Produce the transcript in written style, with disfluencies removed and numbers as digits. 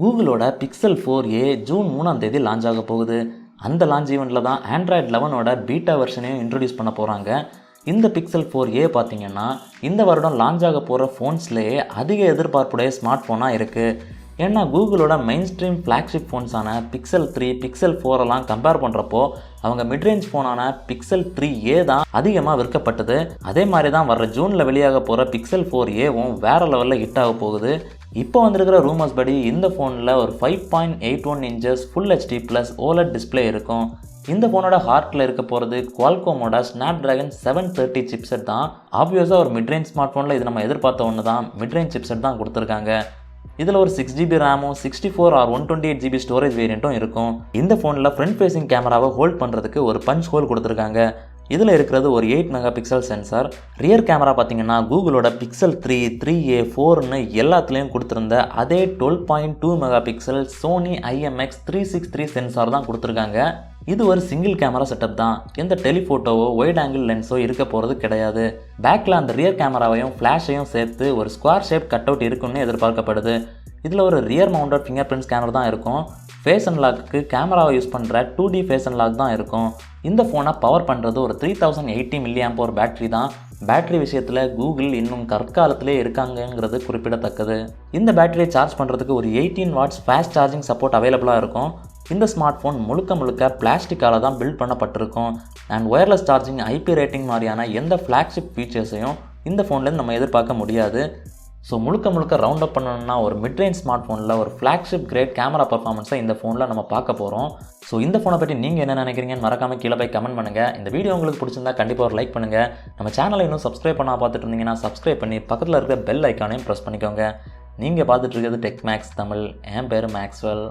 கூகுளோட pixel 4a June 3ஆம் தேதி launch ஆக போகுது. அந்த லான்ச் ஈவெண்ட்டில் தான் ஆண்ட்ராய்டு 11ஓட பீட்டா வெர்ஷனையும் இன்ட்ரடியூஸ் பண்ண போகிறாங்க. இந்த பிக்சல் 4a பார்த்தீங்கன்னா இந்த வருடம் லான்ச் ஆக போகிற ஃபோன்ஸ்லேயே அதிக எதிர்பார்ப்புடைய ஸ்மார்ட் ஃபோனாக இருக்குது. ஏன்னா கூகுளோட மெயின் ஸ்ட்ரீம் ஃப்ளாக்ஷிப் ஃபோன்ஸான பிக்சல் 3, பிக்சல் 4 எல்லாம் கம்பேர் பண்ணுறப்போ அவங்க மிட்ரேஞ்ச் ஃபோனான பிக்சல் 3a தான் அதிகமாக விற்கப்பட்டது. அதே மாதிரி தான் வர்ற ஜூனில் வெளியாக போகிற பிக்சல் 4aவும் வேறு லெவலில் ஹிட் ஆக போகுது. இப்போ வந்திருக்கிற ரூமர்ஸ் படி இந்த ஃபோனில் ஒரு 5.81 inches full HD plus OLED display இருக்கும். இந்த ஃபோனோட ஹார்ட்டில் இருக்க போகிறது குவால்காமோட Snapdragon 730 சிப்செட் தான். ஆப்வியஸாக ஒரு மிட்ரேஞ்ச் ஸ்மார்ட் ஃபோனில் இது நம்ம எதிர்பார்த்த ஒன்று தான். மிட்ரேஞ்ச் சிப்செட் தான் கொடுத்துருக்காங்க. இதில் ஒரு 6GB ரேமும் 64 or 128GB ஸ்டோரேஜ் வேரியண்ட்டும் இருக்கும். இந்த ஃபோனில் ஃப்ரண்ட் ஃபேஸிங் கேமராவை ஹோல்ட் பண்ணுறதுக்கு ஒரு பஞ்ச் ஹோல் கொடுத்துருக்காங்க. இதில் இருக்கிறது ஒரு 8 மெகாபிக்சல் சென்சார். ரியர் கேமரா பார்த்தீங்கன்னா கூகுளோட பிக்சல் 3, 3a, 4ன்னு எல்லாத்துலேயும் கொடுத்துருந்த அதே 12.2 மெகாபிக்சல் Sony IMX 363 சென்சார் தான் கொடுத்துருக்காங்க. இது ஒரு சிங்கிள் கேமரா செட்டப் தான். எந்த டெலிஃபோட்டோவோ ஒயிட் ஆங்கிள் லென்ஸோ இருக்க போகிறது கிடையாது. பேக்கில் அந்த ரியர் கேமராவையும் ஃப்ளாஷையும் சேர்த்து ஒரு ஸ்கொயர் ஷேப் கட் அவுட் இருக்குன்னு எதிர்பார்க்கப்படுது. இதில் ஒரு rear mounted finger print scanner தான் இருக்கும். ஃபேஸ் அன்லாக்கு கேமராவை யூஸ் பண்ணுற 2D ஃபேஸ் அன்லாக் தான் இருக்கும். இந்த ஃபோனை பவர் பண்ணுறது ஒரு 3080 mAh பேட்டரி தான். பேட்டரி விஷயத்தில் கூகுள் இன்னும் கற்காலத்திலே இருக்காங்கங்கிறது குறிப்பிடத்தக்கது. இந்த பேட்டரியை சார்ஜ் பண்ணுறதுக்கு ஒரு 18 வாட்ஸ் ஃபாஸ்ட் சார்ஜிங் சப்போர்ட் அவைலபிளாக இருக்கும். இந்த ஸ்மார்ட் ஃபோன் முழுக்க பிளாஸ்டிக்கால தான் பில்ட் பண்ணப்பட்டிருக்கும். And wireless charging, IP rating மாதிரியான எந்த ஃப்ளாக்ஷிப் ஃபீச்சர்ஸையும் இந்த ஃபோன்லேருந்து நம்ம எதிர்பார்க்க முடியாது. ஸோ முழுக்க ரவுண்ட் அப் பண்ணணும்னா ஒரு மிட்ரேஞ்ச் ஸ்மார்ட் ஃபோனில் ஒரு ஃப்ளாக்ஷிப் கிரேட் கேமரா பர்ஃபார்மன்ஸை இந்த ஃபோனில் நம்ம பார்க்க போகிறோம். ஸோ இந்த ஃபோனை பற்றி நீங்கள் என்ன நினைக்கிறீங்கன்னு மறக்காமல் கீழே போய் கமெண்ட் பண்ணுங்கள். இந்த வீடியோ உங்களுக்கு பிடிச்சிருந்தா கண்டிப்பாக ஒரு லைக் பண்ணுங்கள். நம்ம சேனலை இன்னும் சப்ஸ்கிரைப் பண்ணால் பார்த்துட்டு இருந்தீங்கன்னா சப்ஸ்கிரைப் பண்ணி பக்கத்தில் இருக்கிற பெல் ஐக்கானையும் ப்ரெஸ் பண்ணிக்கோங்க. நீங்கள் பார்த்துட்டு இருக்கிறது டெக்மேக்ஸ் தமிழ். என் பேர் மேக்ஸ்வெல்.